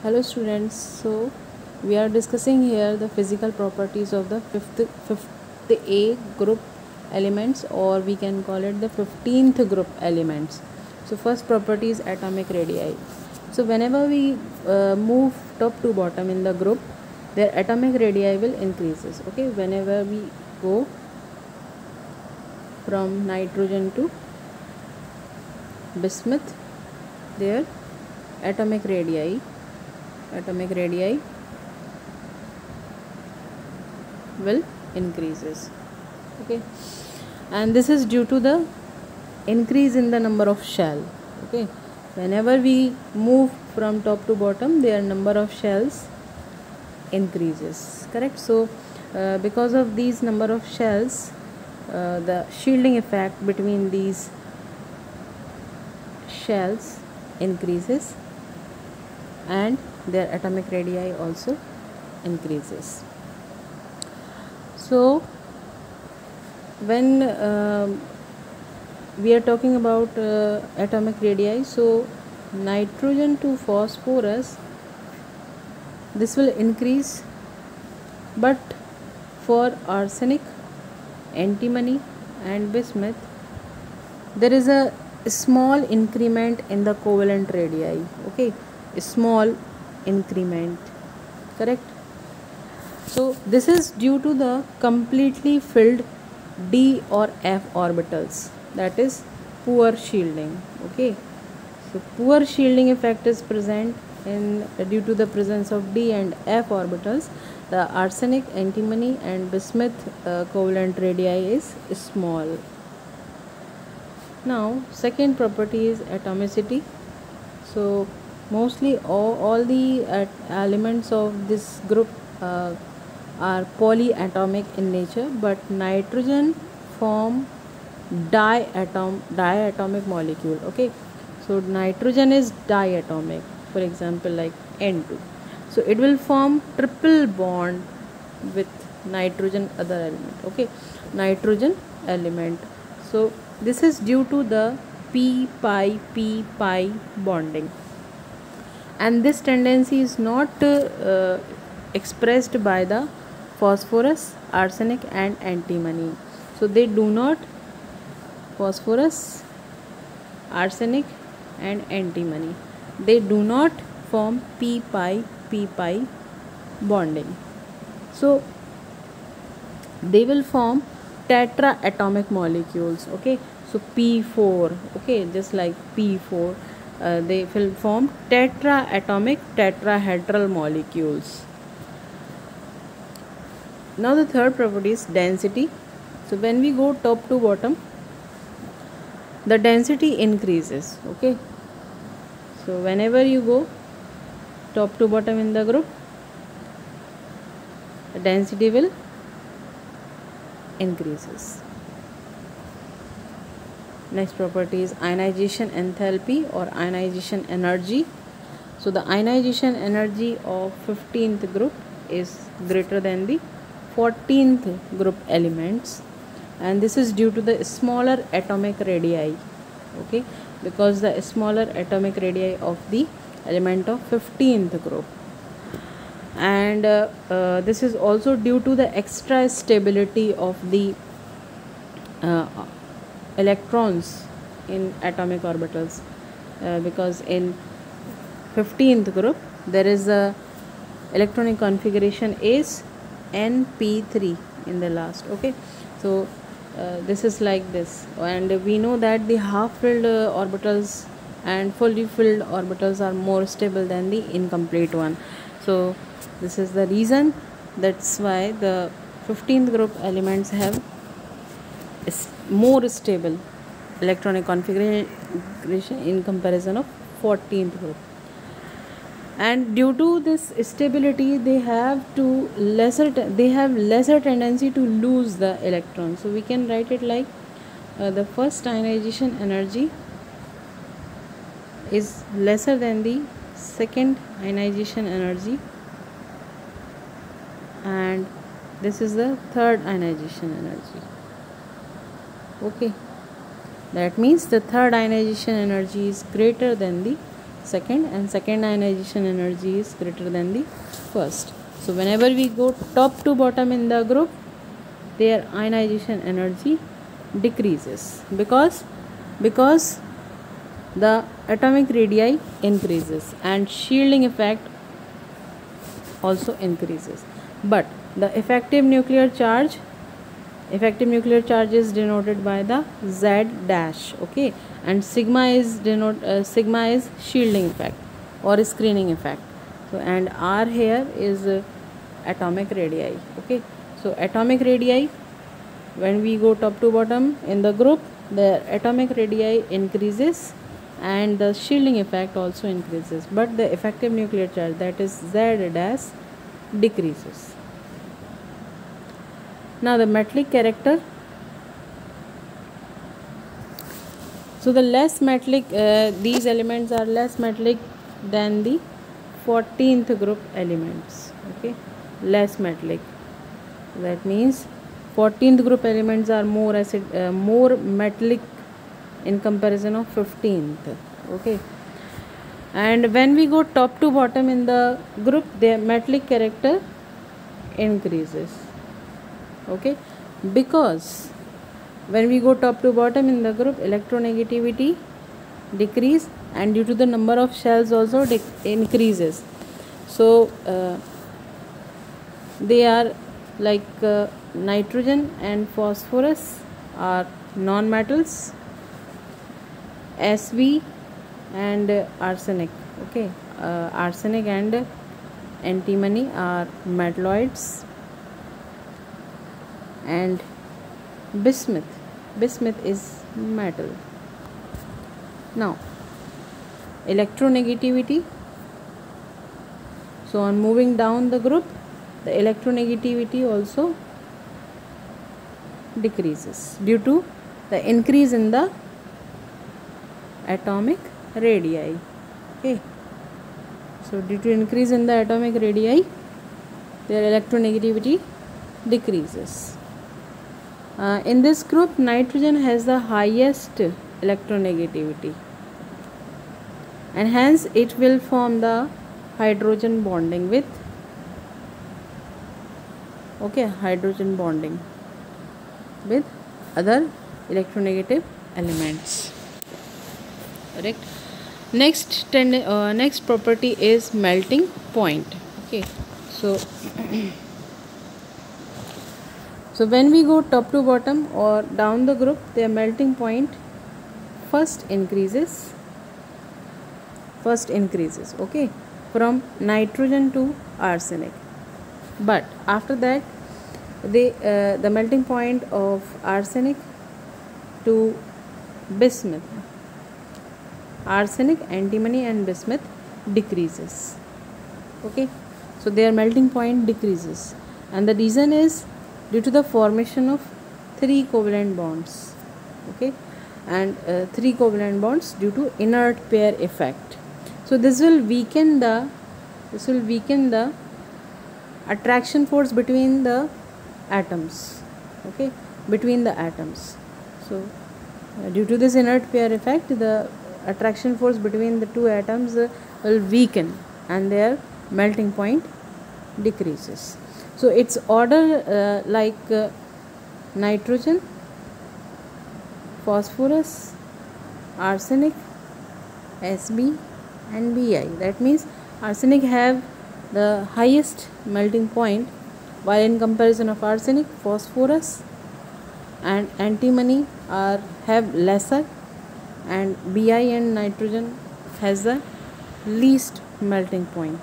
Hello students, so we are discussing here the physical properties of the fifth A group elements, or we can call it the 15th group elements. So first property is atomic radii. So whenever we move top to bottom in the group, their atomic radii will increases. Okay, whenever we go from nitrogen to bismuth, their atomic radii will increases. Okay, and this is due to the increase in the number of shell. Okay, whenever we move from top to bottom, their number of shells increases. Correct. So because of these number of shells, the shielding effect between these shells increases, and their atomic radii also increases. So when we are talking about atomic radii, so nitrogen to phosphorus, this will increase, but for arsenic, antimony and bismuth, there is a small increment in the covalent radii. Okay, a small increment. Correct. So this is due to the completely filled d or f orbitals, that is poor shielding. Okay, so poor shielding effect is present in due to the presence of d and f orbitals. The arsenic, antimony and bismuth covalent radii is small. Now second property is atomicity. So mostly all the elements of this group are polyatomic in nature, but nitrogen form diatomic molecule. Okay, so nitrogen is diatomic, for example like N2, so it will form triple bond with nitrogen other element. Okay, nitrogen element. So this is due to the p pi bonding, and this tendency is not expressed by the phosphorus, arsenic and antimony. So they do not, phosphorus, arsenic and antimony, they do not form p pi bonding. So they will form tetraatomic molecules. Okay, so p4, okay, just like p4, they will form tetraatomic tetrahedral molecules. Now the third property is density. So when we go top to bottom, the density increases. Okay, so whenever you go top to bottom in the group, the density will increases. Next property is ionization enthalpy or ionization energy. So the ionization energy of 15th group is greater than the 14th group elements, and this is due to the smaller atomic radii. Okay, because the smaller atomic radii of the element of 15th group, and this is also due to the extra stability of the electrons in atomic orbitals, because in 15th group there is a electronic configuration is np3 in the last. Okay, so this is like this, and we know that the half filled orbitals and fully filled orbitals are more stable than the incomplete one. So this is the reason, that's why the 15th group elements have more stable electronic configuration in comparison of 14th group. And due to this stability, they have lesser tendency to lose the electron. So we can write it like the first ionization energy is lesser than the second ionization energy, and this is the third ionization energy. Okay, that means the third ionization energy is greater than the second, and second ionization energy is greater than the first. So whenever we go top to bottom in the group, their ionization energy decreases because the atomic radii increases and shielding effect also increases. But the effective nuclear charge is denoted by the Z dash, okay, and sigma is shielding effect or screening effect. So and R here is atomic radii, okay. So atomic radii, when we go top to bottom in the group, the atomic radii increases and the shielding effect also increases, but the effective nuclear charge, that is Z dash, decreases. Now the metallic character. So the less metallic, these elements are less metallic than the 14th group elements, okay, less metallic. That means 14th group elements are more metallic in comparison of 15th, okay. And when we go top to bottom in the group, their metallic character increases, okay, because when we go top to bottom in the group, electronegativity decrease, and due to the number of shells also increases. So they are like nitrogen and phosphorus are non-metals, Sv and arsenic, okay, arsenic and antimony are metalloids, and bismuth is metal. Now electronegativity. So on moving down the group, the electronegativity also decreases due to the increase in the atomic radii, okay. So due to increase in the atomic radii, their electronegativity decreases. In this group, nitrogen has the highest electronegativity, and hence it will form the hydrogen bonding with, okay, hydrogen bonding with other electronegative elements, correct. Next property is melting point, okay. So when we go top to bottom or down the group, their melting point first increases, okay, from nitrogen to arsenic, but after that the melting point of arsenic to bismuth, arsenic, antimony and bismuth decreases, okay. So their melting point decreases, and the reason is due to the formation of 3 covalent bonds, okay, and 3 covalent bonds due to inert pair effect. So this will weaken the attraction force between the atoms, okay, between the atoms. So due to this inert pair effect, the attraction force between the two atoms will weaken and their melting point decreases. So its order like nitrogen, phosphorus, arsenic, Sb and Bi. That means arsenic have the highest melting point, while in comparison of arsenic, phosphorus and antimony have lesser, and Bi and nitrogen has the least melting point.